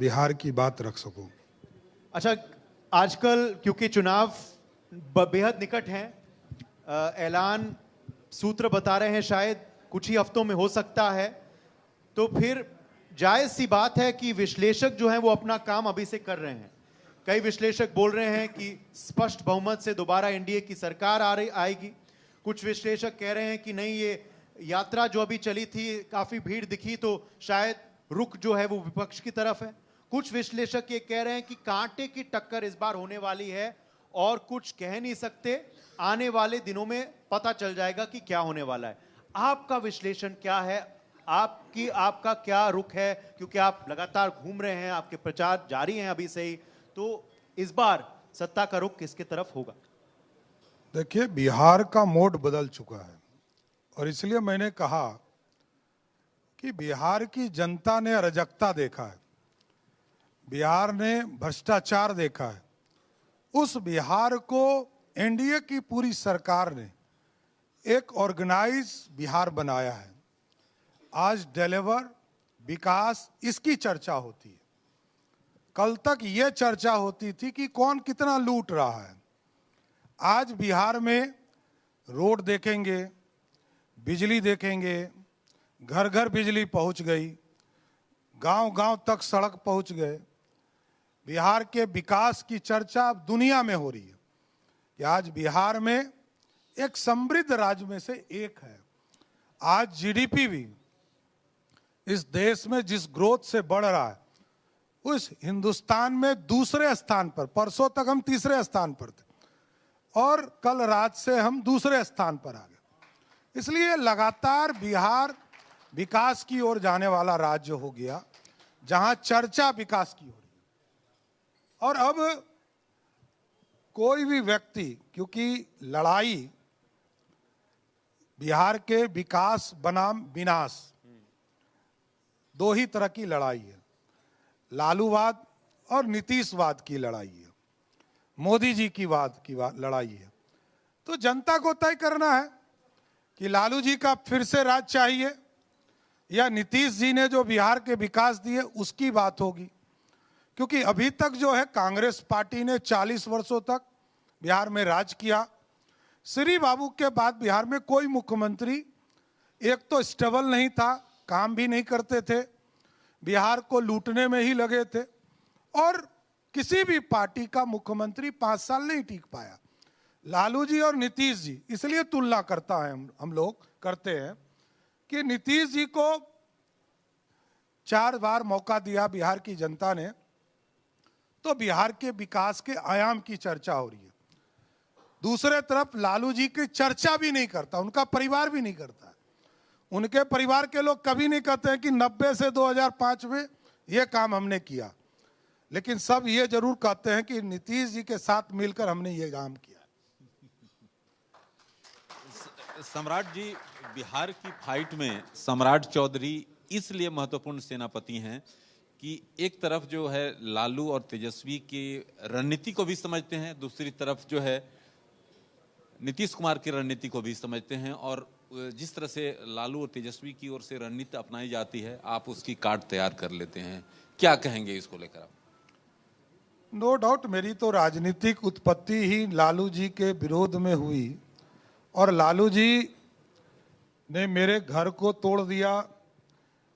बिहार की बात रख सकूं। अच्छा, आजकल क्योंकि चुनाव बेहद निकट हैं, ऐलान सूत्र बता रहे हैं शायद कुछ ही हफ्तों में हो सकता है, तो फिर जायज सी बात है कि विश्लेषक जो हैं वो अपना काम अभी से कर रहे हैं। कई विश्लेषक बोल रहे हैं कि स्पष्ट बहुमत से दोबारा एनडीए की सरकार आएगी। कुछ विश्लेषक कह रहे हैं कि नहीं, ये यात्रा जो अभी चली थी, काफी भीड़ दिखी तो शायद रुख जो है वो विपक्ष की तरफ है। कुछ विश्लेषक ये कह रहे हैं कि कांटे की टक्कर इस बार होने वाली है और कुछ कह नहीं सकते, आने वाले दिनों में पता चल जाएगा कि क्या होने वाला है। आपका विश्लेषण क्या है? आपका क्या रुख है? क्योंकि आप लगातार घूम रहे हैं, आपके प्रचार जारी हैं अभी से ही, तो इस बार सत्ता का रुख किसकी तरफ होगा? देखिए, बिहार का मोड बदल चुका है और इसलिए मैंने कहा कि बिहार की जनता ने अराजकता देखा है, बिहार ने भ्रष्टाचार देखा है। उस बिहार को एनडीए की पूरी सरकार ने एक ऑर्गेनाइज बिहार बनाया है। आज डिलीवर, विकास, इसकी चर्चा होती है। कल तक ये चर्चा होती थी कि कौन कितना लूट रहा है। आज बिहार में रोड देखेंगे, बिजली देखेंगे, घर घर बिजली पहुंच गई, गांव गांव तक सड़क पहुंच गए। बिहार के विकास की चर्चा अब दुनिया में हो रही है कि आज बिहार में एक समृद्ध राज्य में से एक है। आज जीडीपी भी इस देश में जिस ग्रोथ से बढ़ रहा है, उस हिंदुस्तान में दूसरे स्थान पर, परसों तक हम तीसरे स्थान पर थे और कल रात से हम दूसरे स्थान पर आ गए। इसलिए लगातार बिहार विकास की ओर जाने वाला राज्य हो गया, जहां चर्चा विकास की हो रही है। और अब कोई भी व्यक्ति, क्योंकि लड़ाई बिहार के विकास बनाम विनाश, दो ही तरह की लड़ाई है, लालूवाद और नीतीशवाद की लड़ाई है, मोदी जी की लड़ाई है। तो जनता को तय करना है कि लालू जी का फिर से राज चाहिए या नीतीश जी ने जो बिहार के विकास दिए उसकी बात होगी। क्योंकि अभी तक जो है कांग्रेस पार्टी ने 40 वर्षों तक बिहार में राज किया। श्री बाबू के बाद बिहार में कोई मुख्यमंत्री एक तो स्टेबल नहीं था, काम भी नहीं करते थे, बिहार को लूटने में ही लगे थे और किसी भी पार्टी का मुख्यमंत्री 5 साल नहीं टिक पाया। लालू जी और नीतीश जी, इसलिए तुलना करता है हम लोग करते हैं कि नीतीश जी को 4 बार मौका दिया बिहार की जनता ने, तो बिहार के विकास के आयाम की चर्चा हो रही है। दूसरे तरफ लालू जी की चर्चा भी नहीं करता, उनका परिवार भी नहीं करता। उनके परिवार के लोग कभी नहीं कहते हैं कि 90 से 2005 में ये काम हमने किया, लेकिन सब ये जरूर कहते हैं कि नीतीश जी के साथ मिलकर हमने ये काम किया। सम्राट जी, बिहार की फाइट में सम्राट चौधरी इसलिए महत्वपूर्ण सेनापति हैं कि एक तरफ जो है लालू और तेजस्वी की रणनीति को भी समझते हैं, दूसरी तरफ जो है नीतीश कुमार की रणनीति को भी समझते हैं, और जिस तरह से लालू और तेजस्वी की ओर से रणनीति अपनाई जाती है, आप उसकी कार्ड तैयार कर लेते हैं। क्या कहेंगे इसको लेकर आप? नो डाउट, मेरी तो राजनीतिक उत्पत्ति ही लालू जी के विरोध में हुई और लालू जी ने मेरे घर को तोड़ दिया।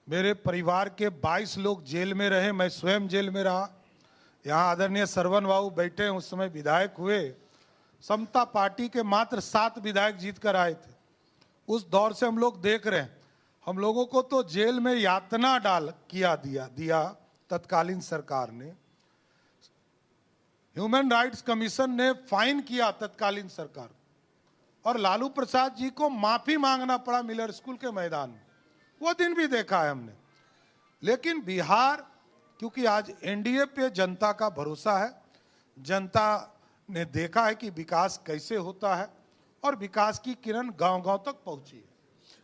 मेरे परिवार के 22 लोग जेल में रहे, मैं स्वयं जेल में रहा। यहाँ आदरणीय सरवन बाबू बैठे हैं, उस समय विधायक हुए। समता पार्टी के मात्र 7 विधायक जीत कर आए थे। उस दौर से हम लोग देख रहे हैं, हम लोगों को तो जेल में यातना दिया तत्कालीन सरकार ने। ह्यूमन राइट्स कमीशन ने फाइन किया तत्कालीन सरकार, और लालू प्रसाद जी को माफी मांगना पड़ा मिलर स्कूल के मैदान में। वो दिन भी देखा है हमने। लेकिन बिहार, क्योंकि आज एनडीए पे जनता का भरोसा है, जनता ने देखा है कि विकास कैसे होता है और विकास की किरण गांव-गांव तक पहुंची है।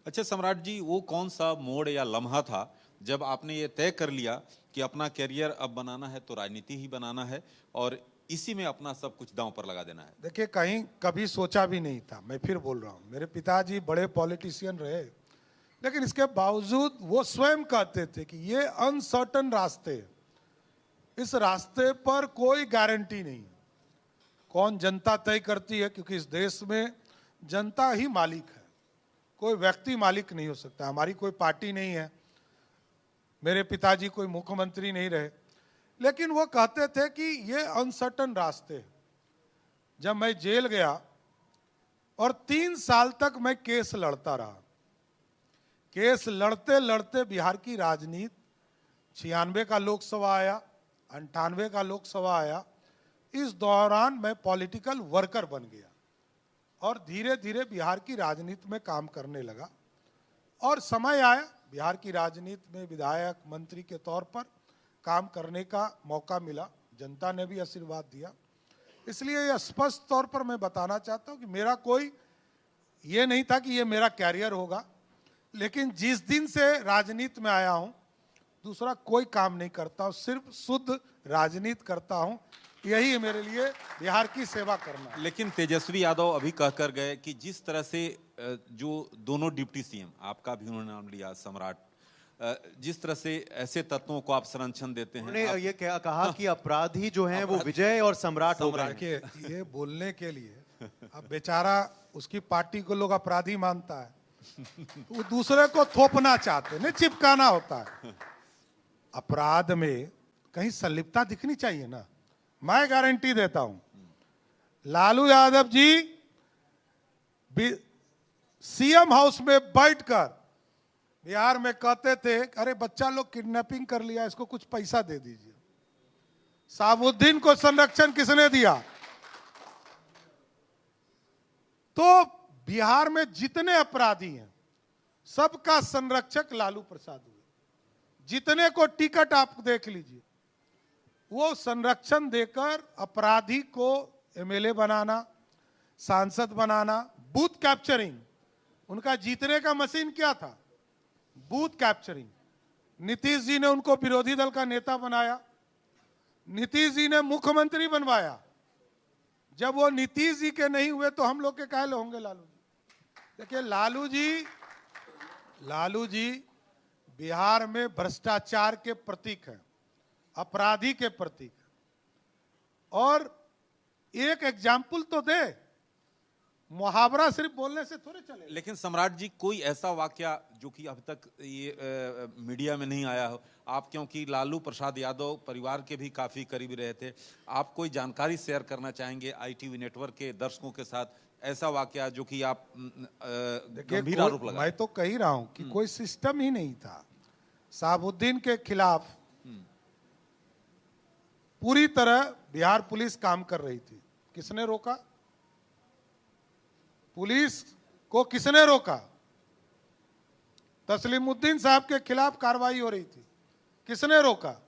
अच्छा सम्राट जी, वो कौन सा मोड़ या लम्हा था जब आपने ये तय कर लिया कि अपना कैरियर अब बनाना है तो राजनीति ही बनाना है और इसी में अपना सब कुछ दांव पर लगा देना है? देखिए, कहीं कभी सोचा भी नहीं था। मैं फिर बोल रहा हूँ, मेरे पिताजी बड़े पॉलिटिशियन रहे, लेकिन इसके बावजूद वो स्वयं कहते थे कि ये अनसर्टन रास्ते, इस रास्ते पर कोई गारंटी नहीं है। कौन जनता तय करती है, क्योंकि इस देश में जनता ही मालिक है, कोई व्यक्ति मालिक नहीं हो सकता। हमारी कोई पार्टी नहीं है, मेरे पिताजी कोई मुख्यमंत्री नहीं रहे, लेकिन वो कहते थे कि ये अनसर्टन रास्ते हैं। जब मैं जेल गया और 3 साल तक मैं केस लड़ता रहा, केस लड़ते लड़ते बिहार की राजनीति 96 का लोकसभा आया, 98 का लोकसभा आया, इस दौरान मैं पॉलिटिकल वर्कर बन गया और धीरे धीरे बिहार की राजनीति में काम करने लगा। और समय आया बिहार की राजनीति में विधायक मंत्री के तौर पर काम करने का मौका मिला, जनता ने भी आशीर्वाद दिया। इसलिए ये स्पष्ट तौर पर मैं बताना चाहता हूं कि मेरा कोई ये नहीं था कि ये मेरा कैरियर होगा, लेकिन जिस दिन से राजनीति में आया हूं दूसरा कोई काम नहीं करता हूं, सिर्फ शुद्ध राजनीति करता हूं। यही है मेरे लिए बिहार की सेवा करना। लेकिन तेजस्वी यादव अभी कहकर गए कि जिस तरह से जो दोनों डिप्टी सीएम, आपका भी उन्होंने नाम लिया सम्राट, जिस तरह से ऐसे तत्वों को आप संरक्षण देते हैं, उन्होंने ये कहा कि अपराधी जो हैं वो विजय और सम्राट हो गए। के ये बोलने के लिए अब बेचारा उसकी पार्टी को लोग अपराधी मानता है, वो दूसरे को थोपना चाहते हैं, चिपकाना होता है। अपराध में कहीं संलिप्तता दिखनी चाहिए ना। मैं गारंटी देता हूं, लालू यादव जी सीएम हाउस में बैठकर बिहार में कहते थे, अरे बच्चा लोग किडनैपिंग कर लिया, इसको कुछ पैसा दे दीजिए। साबुद्दीन को संरक्षण किसने दिया? तो बिहार में जितने अपराधी हैं सबका संरक्षक लालू प्रसाद हुए। जितने को टिकट आप देख लीजिए, वो संरक्षण देकर अपराधी को एमएलए बनाना, सांसद बनाना, बूथ कैप्चरिंग, उनका जीतने का मशीन क्या था? Booth capturing. नीतीश जी ने उनको विरोधी दल का नेता बनाया, नीतीश जी ने मुख्यमंत्री बनवाया। जब वो नीतीश जी के नहीं हुए तो हम लोग के काहे होंगे लालू जी? देखिए लालू जी बिहार में भ्रष्टाचार के प्रतीक हैं, अपराधी के प्रतीक है। और एक एग्जाम्पल तो दे, मुहावरा सिर्फ बोलने से थोड़े चले। लेकिन सम्राट जी, कोई ऐसा वाकया जो कि अब तक ये मीडिया में नहीं आया हो, आप क्योंकि लालू प्रसाद यादव परिवार के भी काफी करीबी रहे थे, आप कोई जानकारी शेयर करना चाहेंगे ITV नेटवर्क के दर्शकों के साथ? ऐसा वाकया जो कि आप गंभीर आरोप लगा। मैं तो कह ही रहा हूं कि कोई सिस्टम ही नहीं था। साबुद्दीन के खिलाफ पूरी तरह बिहार पुलिस काम कर रही थी। किसने रोका? पुलिस को किसने रोका? तस्लीमुद्दीन साहब के खिलाफ कार्रवाई हो रही थी, किसने रोका?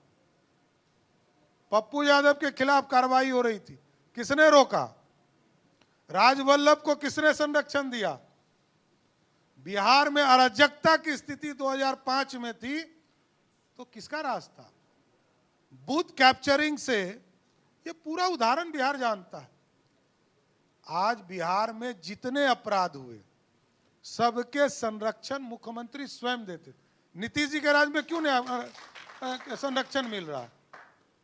पप्पू यादव के खिलाफ कार्रवाई हो रही थी, किसने रोका? राजवल्लभ को किसने संरक्षण दिया? बिहार में अराजकता की स्थिति 2005 में थी, तो किसका राज था? बूथ कैप्चरिंग से। ये पूरा उदाहरण बिहार जानता है। आज बिहार में जितने अपराध हुए सबके संरक्षण मुख्यमंत्री स्वयं देते थे। नीतीश जी के राज में क्यों नहीं संरक्षण मिल रहा?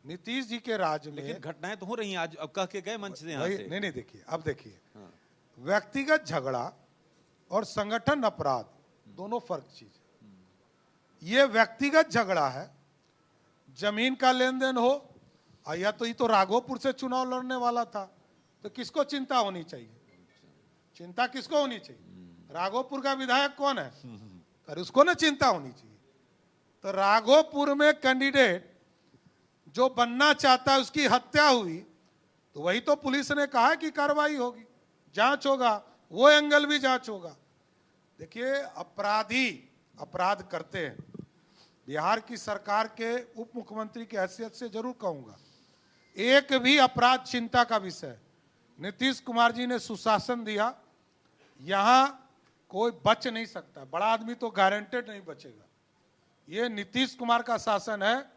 नीतीश जी के राज में लेकिन घटनाएं तो हो रही हैं, आज अब कह के गए मंच से यहाँ से। नहीं देखिए, अब देखिए, व्यक्तिगत झगड़ा और संगठन अपराध दोनों फर्क चीज है। ये व्यक्तिगत झगड़ा है, जमीन का लेन देन हो, या तो ये तो राघोपुर से चुनाव लड़ने वाला था, तो किसको चिंता होनी चाहिए? चिंता किसको होनी चाहिए? राघोपुर का विधायक कौन है? अरे उसको ना चिंता होनी चाहिए। तो राघोपुर में कैंडिडेट जो बनना चाहता है उसकी हत्या हुई, तो वही तो पुलिस ने कहा कि कार्रवाई होगी, जांच होगा, वो एंगल भी जांच होगा। देखिए, अपराधी अपराध करते हैं। बिहार की सरकार के उप मुख्यमंत्री की हैसियत से जरूर कहूंगा, एक भी अपराध चिंता का विषय। नीतीश कुमार जी ने सुशासन दिया, यहां कोई बच नहीं सकता। बड़ा आदमी तो गारंटेड नहीं बचेगा। ये नीतीश कुमार का शासन है।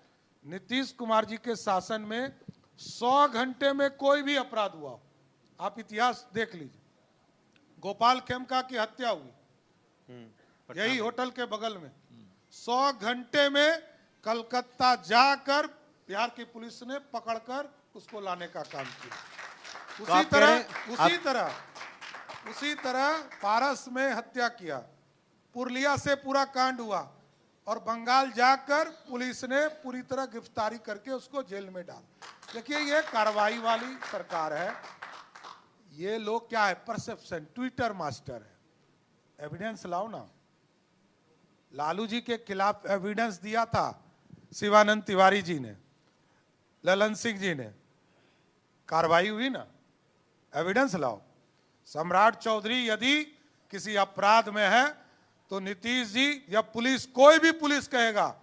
नीतीश कुमार जी के शासन में 100 घंटे में कोई भी अपराध हुआ हो, आप इतिहास देख लीजिए। गोपाल खेमका की हत्या हुई यही होटल के बगल में, 100 घंटे में कलकत्ता जाकर बिहार की पुलिस ने पकड़कर उसको लाने का काम किया। तो आप कह रहे हैं- उसी तरह पारस में हत्या किया, पुरलिया से पूरा कांड हुआ और बंगाल जाकर पुलिस ने पूरी तरह गिरफ्तारी करके उसको जेल में डाल। देखिए ये कार्रवाई वाली सरकार है। ये लोग क्या है, परसेप्शन, ट्विटर मास्टर है। एविडेंस लाओ ना। लालू जी के खिलाफ एविडेंस दिया था शिवानंद तिवारी जी ने, ललन सिंह जी ने, कार्रवाई हुई ना, एविडेंस लाओ। सम्राट चौधरी यदि किसी अपराध में है तो नीतीश जी या पुलिस, कोई भी पुलिस कहेगा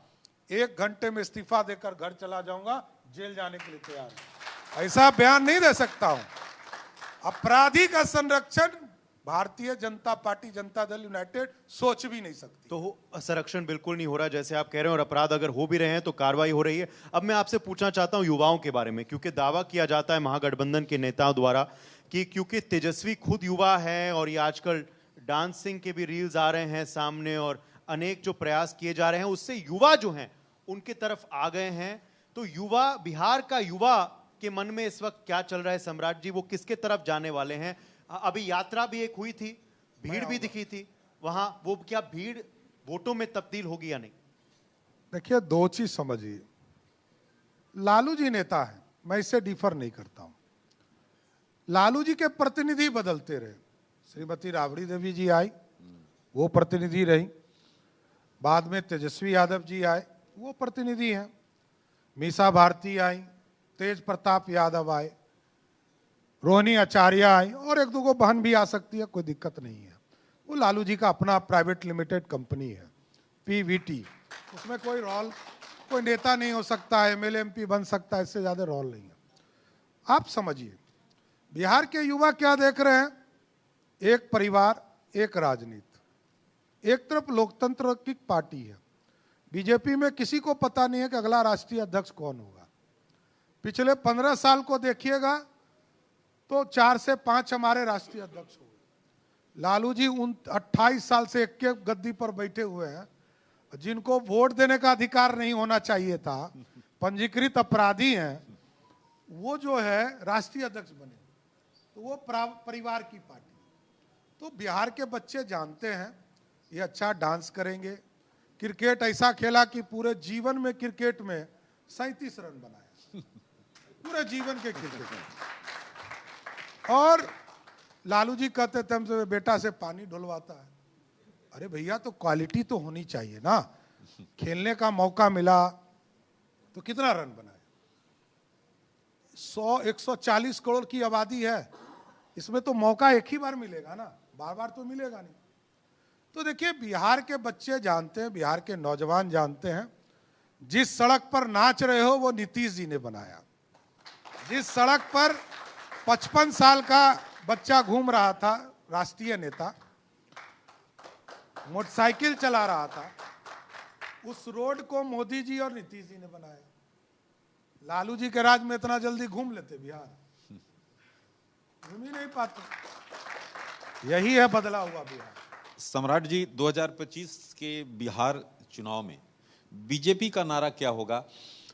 1 घंटे में इस्तीफा देकर घर चला जाऊंगा, जेल जाने के लिए तैयार है। ऐसा बयान नहीं दे सकता हूं। अपराधी का संरक्षण भारतीय जनता पार्टी, जनता दल यूनाइटेड सोच भी नहीं सकती। तो संरक्षण बिल्कुल नहीं हो रहा जैसे आप कह रहे हैं, और अपराध अगर हो भी रहे हैं तो कार्रवाई हो रही है। अब मैं आपसे पूछना चाहता हूं युवाओं के बारे में, क्योंकि दावा किया जाता है महागठबंधन के नेताओं द्वारा कि क्योंकि तेजस्वी खुद युवा है और ये आजकल डांसिंग के भी रील्स आ रहे हैं सामने और अनेक जो प्रयास किए जा रहे हैं उससे युवा जो हैं उनके तरफ आ गए हैं। तो युवा, बिहार का युवा के मन में इस वक्त क्या चल रहा है सम्राट जी? वो किसके तरफ जाने वाले हैं? अभी यात्रा भी एक हुई थी, भीड़ भी दिखी थी वहां, वो क्या भीड़ वोटों में तब्दील होगी या नहीं? देखिए 2 चीज समझिए। लालू जी नेता है, मैं इससे डिफर नहीं करता हूं। लालू जी के प्रतिनिधि बदलते रहे। श्रीमती राबड़ी देवी जी आई, वो प्रतिनिधि रही। बाद में तेजस्वी यादव जी आए, वो प्रतिनिधि हैं। मीसा भारती आई, तेज प्रताप यादव आए, रोहिणी आचार्य आई, और 1-2 बहन भी आ सकती है, कोई दिक्कत नहीं है। वो लालू जी का अपना प्राइवेट लिमिटेड कंपनी है, पीवीटी। उसमें कोई रोल, कोई नेता नहीं हो सकता, एमएलए एमपी बन सकता है, इससे ज्यादा रोल नहीं है। आप समझिए बिहार के युवा क्या देख रहे हैं, एक परिवार, एक राजनीति। एक तरफ लोकतंत्र की पार्टी है, बीजेपी में किसी को पता नहीं है कि अगला राष्ट्रीय अध्यक्ष कौन होगा। पिछले 15 साल को देखिएगा तो 4 से 5 हमारे राष्ट्रीय अध्यक्ष हुए। लालू जी 28 साल से एक गद्दी पर बैठे हुए हैं, जिनको वोट देने का अधिकार नहीं होना चाहिए था, पंजीकृत अपराधी हैं, वो जो है राष्ट्रीय अध्यक्ष बने। तो वो परिवार की पार्टी। तो बिहार के बच्चे जानते हैं ये अच्छा डांस करेंगे, क्रिकेट ऐसा खेला कि पूरे जीवन में क्रिकेट में 37 रन बनाया, पूरे जीवन के क्रिकेट में। और लालू जी कहते थे हमसे बेटा से पानी ढुलवाता है। अरे भैया तो क्वालिटी तो होनी चाहिए ना। खेलने का मौका मिला तो कितना रन बनाए? 140 करोड़ की आबादी है, इसमें तो मौका एक ही बार मिलेगा ना, बार बार तो मिलेगा नहीं। तो देखिए बिहार के बच्चे जानते हैं, बिहार के नौजवान जानते हैं, जिस सड़क पर नाच रहे हो वो नीतीश जी ने बनाया। जिस सड़क पर 55 साल का बच्चा घूम रहा था, राष्ट्रीय नेता मोटरसाइकिल चला रहा था, उस रोड को मोदी जी और नीतीश जी ने बनाया। लालू जी के राज में इतना जल्दी घूम लेते बिहार? घूम ही नहीं पाते। यही है बदला हुआ बिहार। सम्राट जी 2025 के बिहार चुनाव में बीजेपी का नारा क्या होगा?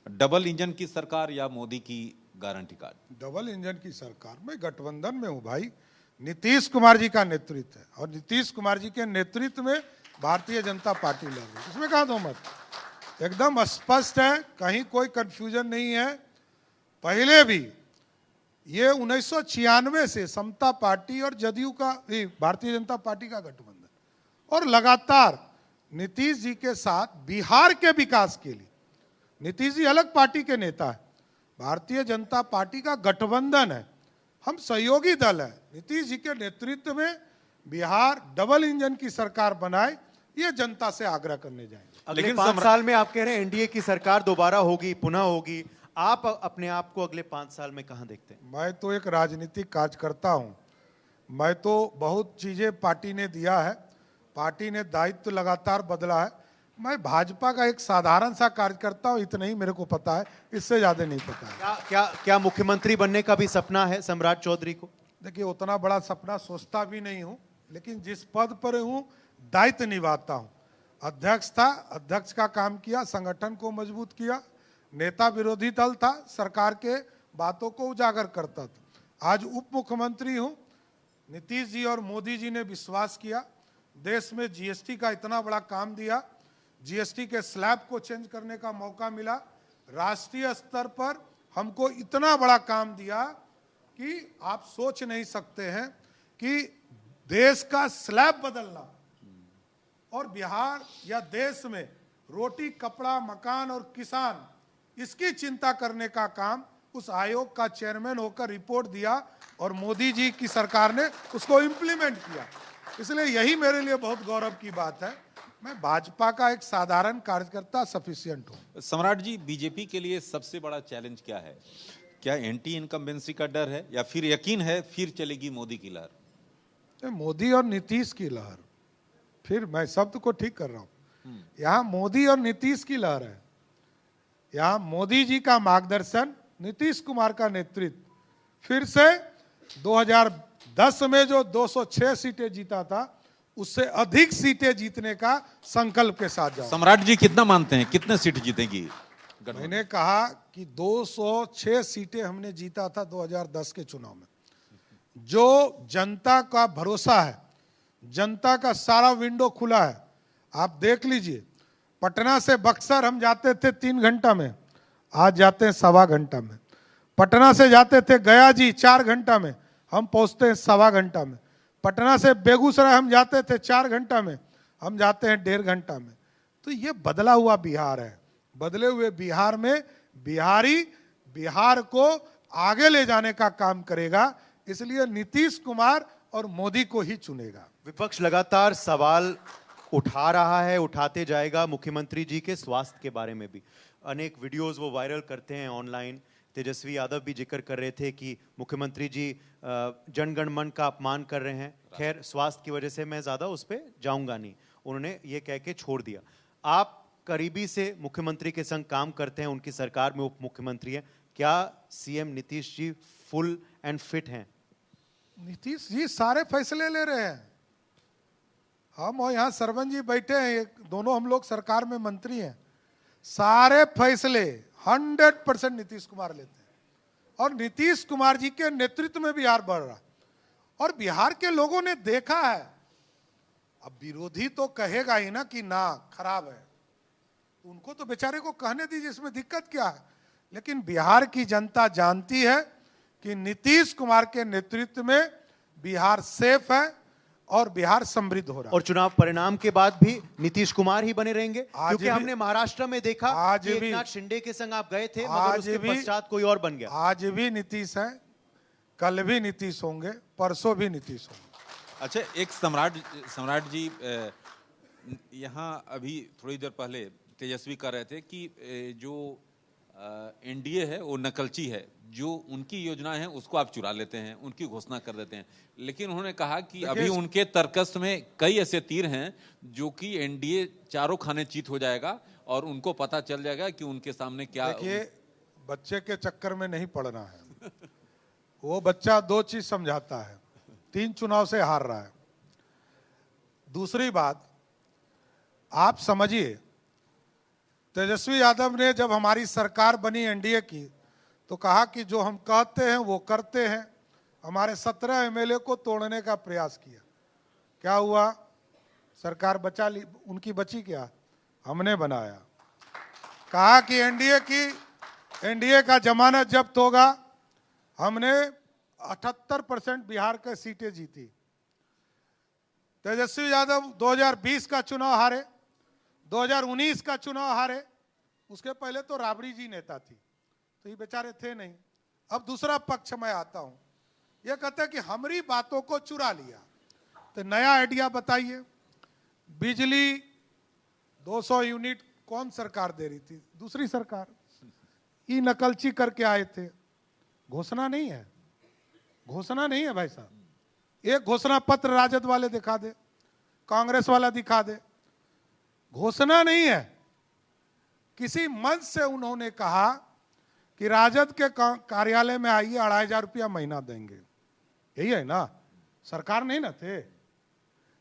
डबल इंजन की सरकार या मोदी की गारंटी कार्ड? डबल इंजन की सरकार। मैं गठबंधन में हूं भाई, नीतीश कुमार जी का नेतृत्व है और नीतीश कुमार जी के नेतृत्व में भारतीय जनता पार्टी लड़ रही है, इसमें कहा दो मत, एकदम स्पष्ट है, कहीं कोई कंफ्यूजन नहीं है। पहले भी ये 1996 से समता पार्टी और जदयू का, भारतीय जनता पार्टी का गठबंधन, और लगातार नीतीश जी के साथ बिहार के विकास के लिए, नीतीश जी अलग पार्टी के नेता है, भारतीय जनता पार्टी का गठबंधन है, हम सहयोगी दल है। नीतीश जी के नेतृत्व में बिहार डबल इंजन की सरकार बनाए, ये जनता से आग्रह करने जाएंगे। अगले 5 साल में आप कह रहे हैं एनडीए की सरकार दोबारा होगी, पुनः होगी, आप अपने आप को अगले 5 साल में कहां देखते हैं? मैं तो एक राजनीतिक कार्यकर्ता हूं, मैं तो बहुत चीजें पार्टी ने दिया है, पार्टी ने दायित्व लगातार बदला है। मैं भाजपा का एक साधारण सा कार्यकर्ता हूं, इतना ही मेरे को पता है, इससे ज्यादा नहीं पता है। क्या मुख्यमंत्री बनने का भी सपना है सम्राट चौधरी को? देखिए उतना बड़ा सपना सोचता भी नहीं हूं, लेकिन जिस पद पर हूं दायित्व निभाता हूं। अध्यक्ष था, अध्यक्ष का काम किया, संगठन को मजबूत किया, नेता विरोधी दल था, सरकार के बातों को उजागर करता था। आज उप मुख्यमंत्री हूं, नीतीश जी और मोदी जी ने विश्वास किया, देश में जीएसटी का इतना बड़ा काम दिया, जीएसटी के स्लैब को चेंज करने का मौका मिला, राष्ट्रीय स्तर पर हमको इतना बड़ा काम दिया कि आप सोच नहीं सकते हैं कि देश का स्लैब बदलना और बिहार या देश में रोटी, कपड़ा, मकान और किसान, इसकी चिंता करने का काम उस आयोग का चेयरमैन होकर रिपोर्ट दिया और मोदी जी की सरकार ने उसको इंप्लीमेंट किया। इसलिए यही मेरे लिए बहुत गौरव की बात है। मैं भाजपा का एक साधारण कार्यकर्ता सफिशिएंट हूं। सम्राट जी, बीजेपी के लिए सबसे बड़ा चैलेंज क्या है? क्या एंटी इनकम्बेंसी का डर है या फिर यकीन है फिर चलेगी मोदी की लहर? मोदी और नीतीश की लहर, फिर मैं शब्द को ठीक कर रहा हूं, यहां मोदी और नीतीश की लहर है। यहां मोदी जी का मार्गदर्शन, नीतीश कुमार का नेतृत्व, फिर से 2010 में जो 206 सीटें जीता था उससे अधिक सीटें जीतने का संकल्प के साथ जाओ। सम्राट जी कितना मानते हैं, कितने सीट जीतेगी? मैंने कहा कि 206 सीटें हमने जीता था 2010 के चुनाव में। जो जनता का भरोसा है, जनता का सारा विंडो खुला है, आप देख लीजिए। पटना से बक्सर हम जाते थे 3 घंटा में, आज जाते हैं 1.25 घंटा में। पटना से जाते थे गया जी 4 घंटा में, हम पहुंचते हैं 1.25 घंटा में। पटना से बेगूसराय हम जाते थे 4 घंटा में, हम जाते हैं 1.5 घंटा में। तो ये बदला हुआ बिहार है। बदले हुए बिहार में बिहारी बिहार को आगे ले जाने का काम करेगा, इसलिए नीतीश कुमार और मोदी को ही चुनेगा। विपक्ष लगातार सवाल उठा रहा है, उठाते जाएगा मुख्यमंत्री जी के स्वास्थ्य के बारे में भी। अनेक वीडियोस वो वायरल करते हैं ऑनलाइन। तेजस्वी यादव भी जिक्र कर रहे थे कि मुख्यमंत्री जी जनगण मन का अपमान कर रहे हैं। खैर, स्वास्थ्य की वजह से मैं ज्यादा उस पर जाऊंगा नहीं, उन्होंने ये कह के छोड़ दिया। आप करीबी से मुख्यमंत्री के संग काम करते हैं, उनकी सरकार में उप मुख्यमंत्री हैं, क्या CM Nitish ji full and fit हैं? नीतीश जी सारे फैसले ले रहे हैं। हम और यहाँ सरवन जी बैठे हैं, दोनों हम लोग सरकार में मंत्री हैं। सारे फैसले 100% नीतीश कुमार लेते हैं और नीतीश कुमार जी के नेतृत्व में बिहार बढ़ रहा। और बिहार के लोगों ने देखा है। अब विरोधी तो कहेगा ही ना कि ना खराब है, उनको तो बेचारे को कहने दीजिए, इसमें दिक्कत क्या है। लेकिन बिहार की जनता जानती है कि नीतीश कुमार के नेतृत्व में बिहार सेफ है और बिहार समृद्ध हो रहा है। और चुनाव परिणाम के बाद भी नीतीश कुमार ही बने रहेंगे, क्योंकि हमने महाराष्ट्र में देखा कि एकनाथ शिंदे के संग आप गए थे, मगर उसके पश्चात कोई और बन गया। आज भी नीतीश है, कल भी नीतीश होंगे, परसों भी नीतीश होंगे। अच्छा, एक सम्राट जी, यहाँ अभी थोड़ी देर पहले तेजस्वी कह रहे थे कि जो एनडीए है वो नकलची है, जो उनकी योजनाएं हैं उसको आप चुरा लेते हैं, उनकी घोषणा कर देते हैं। लेकिन उन्होंने कहा कि अभी उनके तर्कस में कई ऐसे तीर हैं जो कि एनडीए चारों खाने चीत हो जाएगा और उनको पता चल जाएगा कि उनके सामने क्या। देखिए, बच्चे के चक्कर में नहीं पड़ना है। वो बच्चा 2 चीज समझाता है, 3 चुनाव से हार रहा है। दूसरी बात, आप समझिए, तेजस्वी यादव ने जब हमारी सरकार बनी एनडीए की तो कहा कि जो हम कहते हैं वो करते हैं। हमारे 17 एमएलए को तोड़ने का प्रयास किया, क्या हुआ? सरकार बचा ली, उनकी बची क्या? हमने बनाया। कहा कि एनडीए का जमानत जब्त होगा, हमने 78% बिहार की सीटें जीती। तेजस्वी यादव 2020 का चुनाव हारे, 2019 का चुनाव हारे, उसके पहले तो राबड़ी जी नेता थी, तो ये बेचारे थे नहीं। अब दूसरा पक्ष में आता हूं, ये कहते हैं कि हमारी बातों को चुरा लिया। तो नया आइडिया बताइए। बिजली 200 यूनिट कौन सरकार दे रही थी? दूसरी सरकार। ये नकलची करके आए थे। घोषणा नहीं है, घोषणा नहीं है भाई साहब। एक घोषणा पत्र राजद वाले दिखा दे, कांग्रेस वाला दिखा दे, घोषणा नहीं है। किसी मंच से उन्होंने कहा कि राजद के कार्यालय में आइए, 2,500 रुपया महीना देंगे। यही है ना? सरकार नहीं ना थे।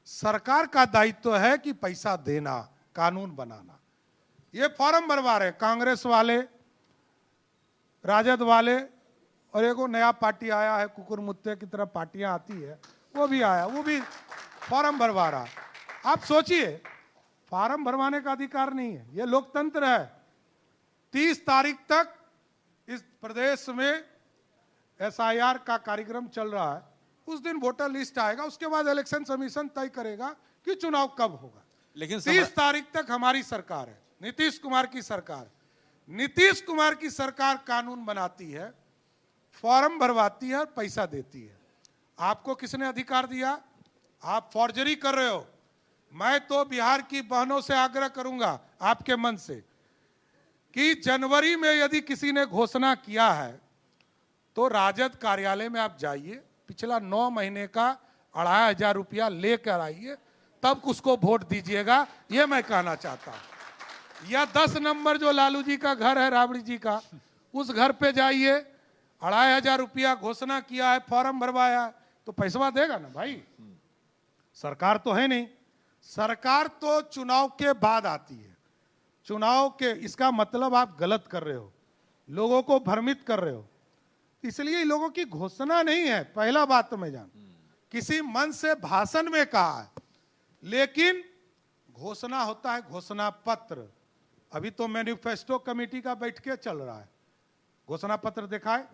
सरकार का दायित्व है कि पैसा देना, कानून बनाना। ये फॉर्म भरवा रहे कांग्रेस वाले, राजद वाले और एक वो नया पार्टी आया है कुकुर मुत्ते की तरह पार्टियां आती है, वो भी आया, वो भी फॉर्म भरवा रहा। आप सोचिए, फॉर्म भरवाने का अधिकार नहीं है, ये लोकतंत्र है। 30 तारीख तक इस प्रदेश में SIR का कार्यक्रम चल रहा है, उस दिन वोटर लिस्ट आएगा, उसके बाद इलेक्शन कमीशन तय करेगा कि चुनाव कब होगा। लेकिन 30 तारीख तक हमारी सरकार है, नीतीश कुमार की सरकार। नीतीश कुमार की सरकार कानून बनाती है, फॉर्म भरवाती है और पैसा देती है। आपको किसने अधिकार दिया? आप फॉर्जरी कर रहे हो। मैं तो बिहार की बहनों से आग्रह करूंगा आपके मन से कि जनवरी में यदि किसी ने घोषणा किया है तो राजद कार्यालय में आप जाइए, पिछला 9 महीने का 2500 रुपया लेकर आइए, तब उसको वोट दीजिएगा, ये मैं कहना चाहता हूं। या 10 नंबर जो लालू जी का घर है, राबड़ी जी का, उस घर पे जाइए, 2500 रुपया घोषणा किया है, फॉर्म भरवाया है, तो पैसा देगा ना भाई। सरकार तो है नहीं, सरकार तो चुनाव के बाद आती है। चुनाव के, इसका मतलब आप गलत कर रहे हो, लोगों को भ्रमित कर रहे हो। इसलिए लोगों की घोषणा नहीं है, पहला बात तो मैं जान, किसी मन से भाषण में कहा है, लेकिन घोषणा होता है घोषणा पत्र। अभी तो मैनिफेस्टो कमेटी का बैठ के चल रहा है, घोषणा पत्र दिखाए।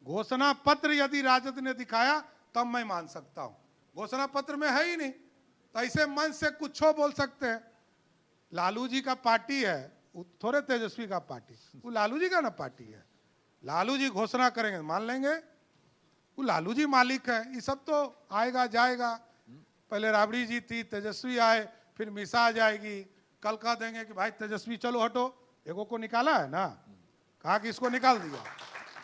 घोषणा पत्र यदि राजद ने दिखाया तब मैं मान सकता हूं, घोषणा पत्र में है ही नहीं, तो ऐसे मन से कुछ बोल सकते हैं। लालू जी का पार्टी है, थोड़े तेजस्वी का पार्टी, वो लालू जी का ना पार्टी है। लालू जी घोषणा करेंगे मान लेंगे, वो लालू जी मालिक है। ये सब तो आएगा जाएगा, पहले राबड़ी जी थी, तेजस्वी आए, फिर मिसा आ जाएगी, कल कह देंगे कि भाई तेजस्वी चलो हटो, एगो को निकाला है ना, कहा कि इसको निकाल दिया,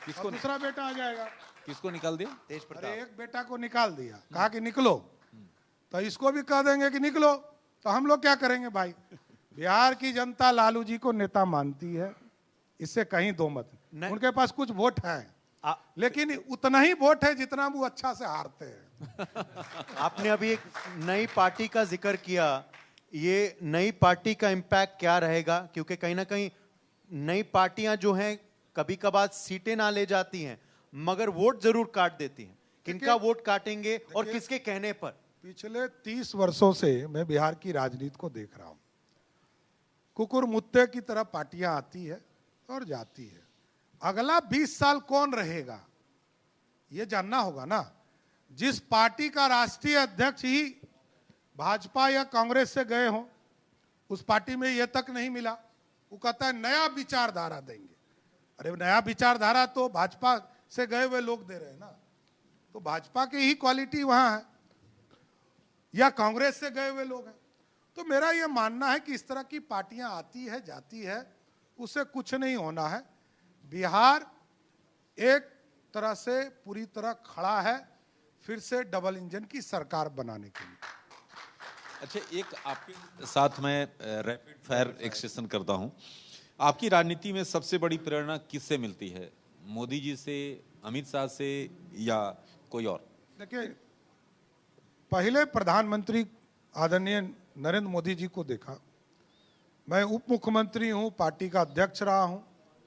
किसको दूसरा बेटा आ जाएगा। किसको निकाल दिया? तेज प्रताप। अरे एक बेटा को निकाल दिया, कहा कि निकलो, तो इसको भी कह देंगे कि निकलो, तो हम लोग क्या करेंगे भाई? बिहार की जनता लालू जी को नेता मानती है, इससे कहीं दो मत। उनके पास कुछ वोट है, लेकिन उतना ही वोट है जितना वो अच्छा से हारते हैं। आपने अभी एक नई पार्टी का जिक्र किया, ये नई पार्टी का इम्पैक्ट क्या रहेगा? क्योंकि कहीं ना कहीं नई पार्टियां जो हैं कभी कभार सीटें ना ले जाती हैं, मगर वोट जरूर काट देती हैं। किनका वोट काटेंगे और किसके कहने पर? पिछले 30 वर्षों से मैं बिहार की राजनीति को देख रहा हूं। कुकुर मुत्ते की तरह पार्टियां आती है और जाती है। अगला 20 साल कौन रहेगा ये जानना होगा ना। जिस पार्टी का राष्ट्रीय अध्यक्ष ही भाजपा या कांग्रेस से गए हों, उस पार्टी में ये तक नहीं मिला, वो कहता है नया विचारधारा देंगे। अरे नया विचारधारा तो भाजपा से गए हुए लोग दे रहे हैं ना, तो भाजपा की ही क्वालिटी वहां है, या कांग्रेस से गए हुए लोग हैं। तो मेरा यह मानना है कि इस तरह की पार्टियां आती है जाती है, उससे कुछ नहीं होना है। बिहार एक तरह से पूरी तरह खड़ा है फिर से डबल इंजन की सरकार बनाने के लिए। अच्छा, एक आपके साथ मैं रैपिड फायर एक सेशन करता हूं। आपकी राजनीति में सबसे बड़ी प्रेरणा किससे मिलती है? मोदी जी से, अमित शाह से, या कोई और? देखिए, पहले प्रधानमंत्री आदरणीय नरेंद्र मोदी जी को देखा, मैं उप मुख्यमंत्री हूं, पार्टी का अध्यक्ष रहा हूं,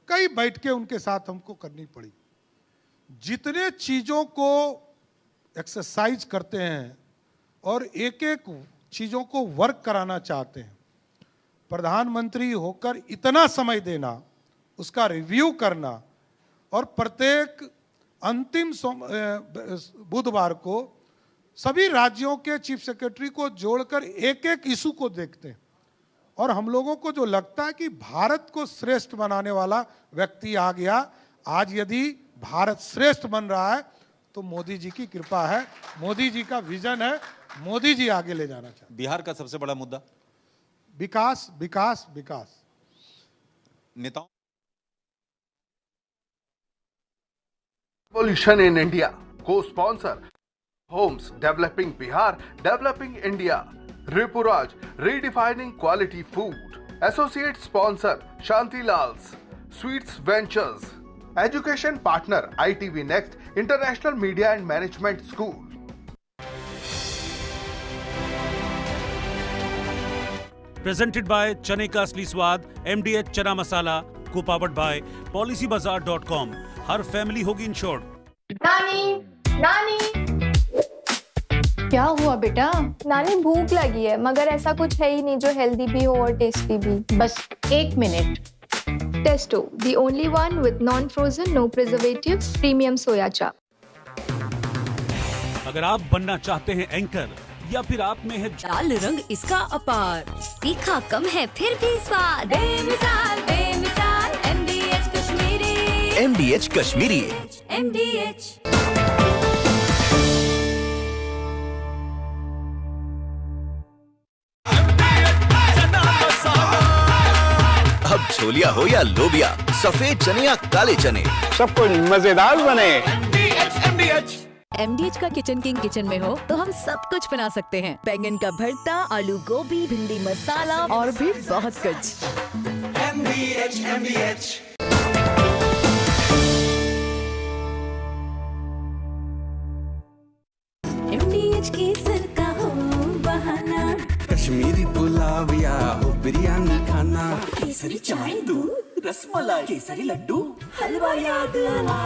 कई बैठकें उनके साथ हमको करनी पड़ी। जितने चीजों को एक्सरसाइज करते हैं और एक एक चीजों को वर्क कराना चाहते हैं, प्रधानमंत्री होकर इतना समय देना, उसका रिव्यू करना, और प्रत्येक अंतिम बुधवार को सभी राज्यों के चीफ सेक्रेटरी को जोड़कर एक एक इशू को देखते हैं। और हम लोगों को जो लगता है कि भारत को श्रेष्ठ बनाने वाला व्यक्ति आ गया। आज यदि भारत श्रेष्ठ बन रहा है तो मोदी जी की कृपा है, मोदी जी का विजन है, मोदी जी आगे ले जाना चाहते हैं। बिहार का सबसे बड़ा मुद्दा विकास, विकास, विकास। नेताओं Revolution in India. Co-sponsor Homes Developing Bihar, Developing India. Ripuraj Redefining Quality Food. Associate sponsor Shanti Lals. Sweets Ventures. Education partner ITV Next International Media and Management School. Presented by चने का असली स्वाद, MDH चना मसाला, को powered by policybazaar.com। Her family होगी insured. नानी नानी क्या हुआ बेटा? नानी भूख लगी है मगर ऐसा कुछ है ही नहीं जो हेल्दी भी हो और टेस्टी भी। बस 1 minute. Testo, the only one with non-frozen, no preservatives, premium soya chap। अगर आप बनना चाहते हैं एंकर या फिर आप में है लाल रंग इसका अपार, तीखा कम है फिर भी स्वाद, बेमिसाल बेमिसाल MDH Kashmiri, MDH Kashmiri. MDH। अब छोलिया हो या लोबिया, सफेद चने या काले चने, सब कुछ मजेदार बने। MDH का किचन किंग किचन में हो तो हम सब कुछ बना सकते हैं। बैंगन का भरता, आलू गोभी, भिंडी मसाला और भी बहुत कुछ। MDH। MDH केसर का हो बहाना, कश्मीरी पुलाव या हो बिरयानी खाना, केसरी चाय दूध, रसमलाई, केसरी लड्डू, हलवा याद आना।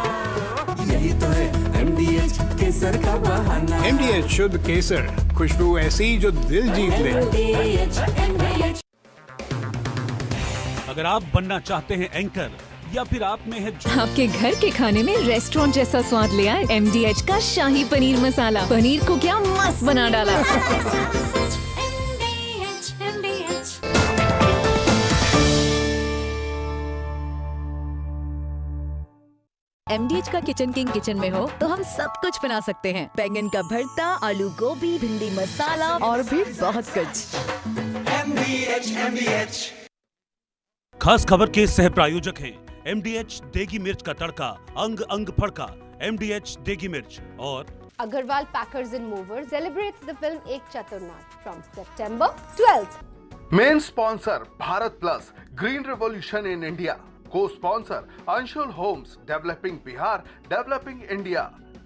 यही तो है MDH केसर का बहाना। MDH शुद्ध केसर, खुशबू ऐसी जो दिल जीत ले। MDH। अगर आप बनना चाहते हैं एंकर या फिर आप में है आपके घर के खाने में रेस्टोरेंट जैसा स्वाद ले आए MDH का शाही पनीर मसाला। पनीर को क्या मस्त बना डाला। MDH का किचन किंग किचन में हो तो हम सब कुछ बना सकते हैं। बैंगन का भरता, आलू गोभी, भिंडी मसाला और भी बहुत कुछ। MDH। खास खबर के सह प्रायोजक हैं MDH देगी मिर्च का तड़का, अंग अंग फड़का, MDH देगी मिर्च। और Agarwal Packers and Movers celebrates the film Ek Chaturnath from September 12th. Main sponsor Bharat plus, green revolution in India. Co sponsor Anshul homes, developing Bihar, developing India.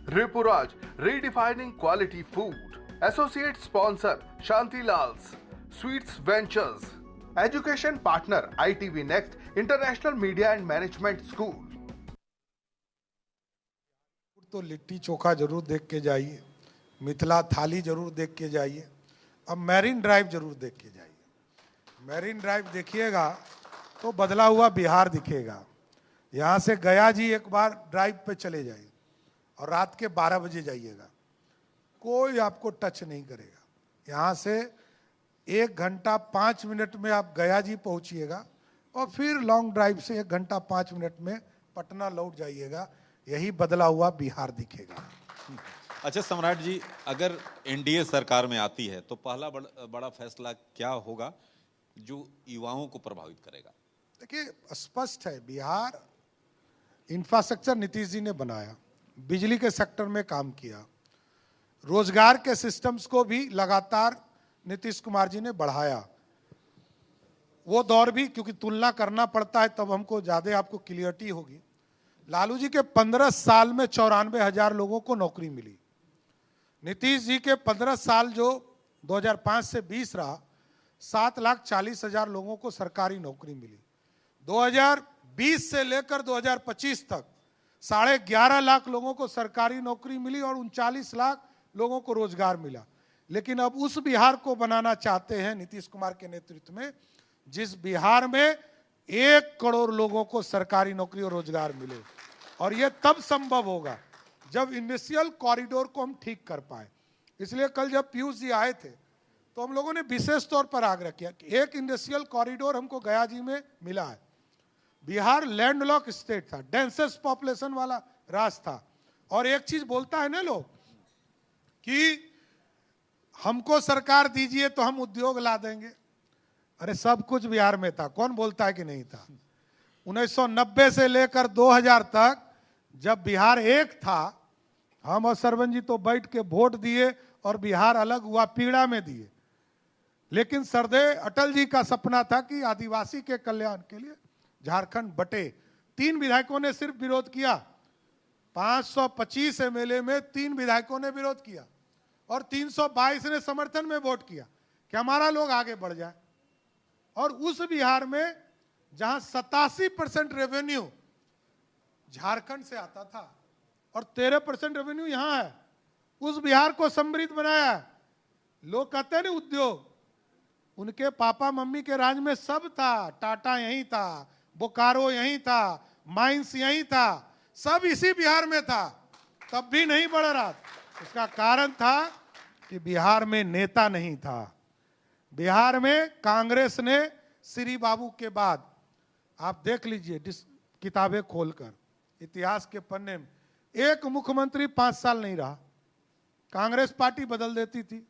Ripuraj, redefining quality food. Associate sponsor Shanti Lal's, sweets ventures. Education partner ITV next, international media and management school. तो लिट्टी चोखा जरूर देख के जाइए, मिथिला थाली जरूर देख के जाइए, अब मैरिन ड्राइव जरूर देख के जाइए। मैरिन ड्राइव देखिएगा तो बदला हुआ बिहार दिखेगा। यहाँ से गया जी एक बार ड्राइव पे चले जाइए और रात के 12 बजे जाइएगा, कोई आपको टच नहीं करेगा। यहाँ से 1 घंटा 5 मिनट में आप गया जी पहुँचिएगा और फिर लॉन्ग ड्राइव से 1 घंटा 5 मिनट में पटना लौट जाइएगा। यही बदला हुआ बिहार दिखेगा। अच्छा सम्राट जी, अगर NDA सरकार में आती है तो पहला बड़ा फैसला क्या होगा जो युवाओं को प्रभावित करेगा? देखिए स्पष्ट है, बिहार इंफ्रास्ट्रक्चर नीतीश जी ने बनाया, बिजली के सेक्टर में काम किया, रोजगार के सिस्टम्स को भी लगातार नीतीश कुमार जी ने बढ़ाया। वो दौर भी क्योंकि तुलना करना पड़ता है तब हमको ज्यादा आपको क्लियरिटी होगी। लालू जी के 15 साल में 94,000 लोगों को नौकरी मिली। नीतीश जी के 15 साल जो 2005 से 20 रहा, 7,40,000 लोगों को सरकारी नौकरी मिली। 2020 से लेकर 2025 तक 11.5 लाख लोगों को सरकारी नौकरी मिली और 39 लाख लोगों को रोजगार मिला। लेकिन अब उस बिहार को बनाना चाहते हैं नीतीश कुमार के नेतृत्व में, जिस बिहार में 1 करोड़ लोगों को सरकारी नौकरी और रोजगार मिले। और यह तब संभव होगा जब इंडस्ट्रियल कॉरिडोर को हम ठीक कर पाए। इसलिए कल जब पीयूष जी आए थे तो हम लोगों ने विशेष तौर पर आग्रह किया कि एक इंडस्ट्रियल कॉरिडोर हमको गया जी में मिला है। बिहार लैंडलॉक स्टेट था, डेंसेस्ट पॉपुलेशन वाला राज्य था। और एक चीज बोलता है ना लोग कि हमको सरकार दीजिए तो हम उद्योग ला देंगे। अरे सब कुछ बिहार में था, कौन बोलता है कि नहीं था? 1990 से लेकर 2000 तक जब बिहार एक था, हम और सरवन जी तो बैठ के वोट दिए और बिहार अलग हुआ, पीड़ा में दिए। लेकिन सरदेव अटल जी का सपना था कि आदिवासी के कल्याण के लिए झारखंड बटे। 3 विधायकों ने सिर्फ विरोध किया, 525 MLA में 3 विधायकों ने विरोध किया और 322 ने समर्थन में वोट किया कि हमारा लोग आगे बढ़ जाए। और उस बिहार में जहां 87% रेवेन्यू झारखंड से आता था और 13% रेवेन्यू यहां है, उस बिहार को समृद्ध बनाया है। लोग कहते हैं ना उद्योग, उनके पापा मम्मी के राज में सब था, टाटा यहीं था, बोकारो यहीं था, माइंस यहीं था, सब इसी बिहार में था, तब भी नहीं बढ़ रहा। उसका कारण था कि बिहार में नेता नहीं था। बिहार में कांग्रेस ने श्री बाबू के बाद, आप देख लीजिए किताबें खोलकर, इतिहास के पन्ने में एक मुख्यमंत्री 5 साल नहीं रहा। कांग्रेस पार्टी बदल देती थी,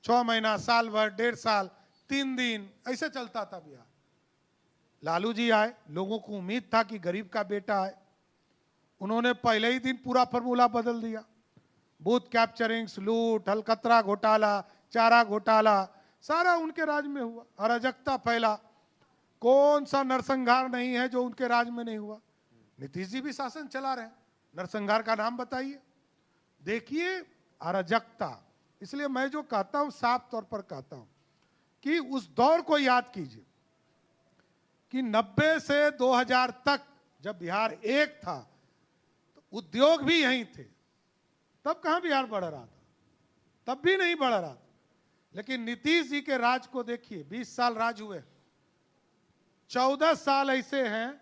6 महीना, साल भर, 1.5 साल, 3 दिन, ऐसे चलता था बिहार। लालू जी आए, लोगों को उम्मीद था कि गरीब का बेटा आए, उन्होंने पहले ही दिन पूरा फॉर्मूला बदल दिया। बूथ कैप्चरिंग, लूट, हलकतरा घोटाला, चारा घोटाला, सारा उनके राज में हुआ। अराजकता फैला, कौन सा नरसंहार नहीं है जो उनके राज में नहीं हुआ। नीतीश जी भी शासन चला रहे हैं, नरसंहार का नाम बताइए। देखिए अराजकता। इसलिए मैं जो कहता हूं, साफ तौर पर कहता हूं कि उस दौर को याद कीजिए कि 90 से 2000 तक जब बिहार एक था तो उद्योग भी यहीं थे, तब कहां बिहार बढ़ रहा था, तब भी नहीं बढ़ रहा था। लेकिन नीतीश जी के राज को देखिए, 20 साल राज हुए, 14 साल ऐसे हैं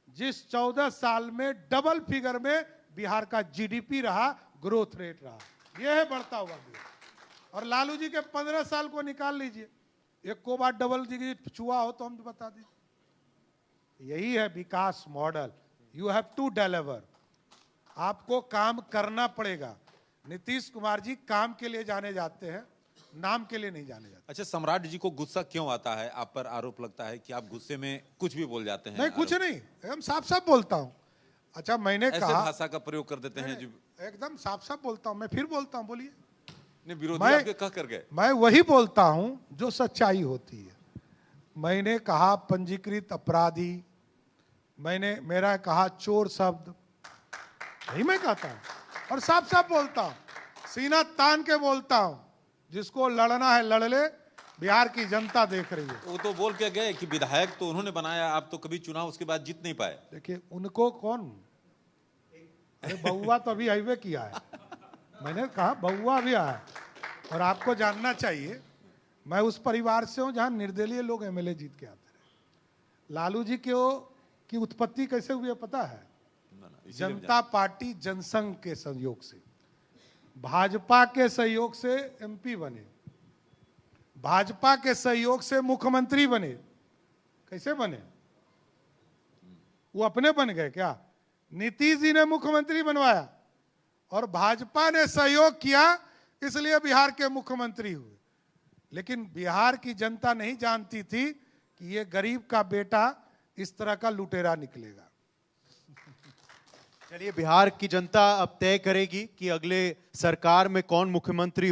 जिस 14 साल में डबल फिगर में बिहार का जीडीपी रहा, ग्रोथ रेट रहा। यह है बढ़ता हुआ बिहार। और लालू जी के 15 साल को निकाल लीजिए, एक को बार डबल डिजिट छुआ हो तो हम बता दीजिए। यही है विकास model. You have to deliver, आपको काम करना पड़ेगा। नीतीश कुमार जी काम के लिए जाने जाते हैं, नाम के लिए नहीं जाने जाते। अच्छा, सम्राट जी को गुस्सा क्यों आता है? आप पर आरोप लगता है कि आप गुस्से में कुछ भी बोल जाते हैं। नहीं, कुछ नहीं, एकदम साफ साफ बोलता हूं। अच्छा, मैंने ऐसे कहा, भाषा का प्रयोग कर देते हैं जी। एकदम साफ साफ बोलता हूं, मैं फिर बोलता हूं, बोलिए। नहीं, विरोधी आपके कह कर गए। मैं वही बोलता हूं जो सच्चाई होती है। मैंने कहा पंजीकृत अपराधी, मैंने मेरा कहा चोर शब्द, यही मैं कहता हूं और साफ साफ बोलता हूं, सीना तान के बोलता हूं। जिसको लड़ना है लड़ ले, बिहार की जनता देख रही है। वो तो बोल के गए कि विधायक तो उन्होंने बनाया, आप तो कभी चुनाव उसके बाद जीत नहीं पाए। देखिए उनको कौन, अरे बउआ तो अभी हाईवे किया है, मैंने कहा बउआ भी आया। और आपको जानना चाहिए, मैं उस परिवार से हूं जहां निर्दलीय लोग एमएलए जीत के आते रहे। लालू जी की उत्पत्ति कैसे हुई है पता है? जनता पार्टी जनसंघ के सहयोग से, भाजपा के सहयोग से एमपी बने, भाजपा के सहयोग से मुख्यमंत्री बने। कैसे बने? वो अपने बन गए क्या? नीतीश जी ने मुख्यमंत्री बनवाया और भाजपा ने सहयोग किया, इसलिए बिहार के मुख्यमंत्री हुए। लेकिन बिहार की जनता नहीं जानती थी कि ये गरीब का बेटा इस तरह का लुटेरा निकलेगा। चलिए, बिहार की जनता अब तय करेगी कि अगले सरकार में कौन मुख्यमंत्री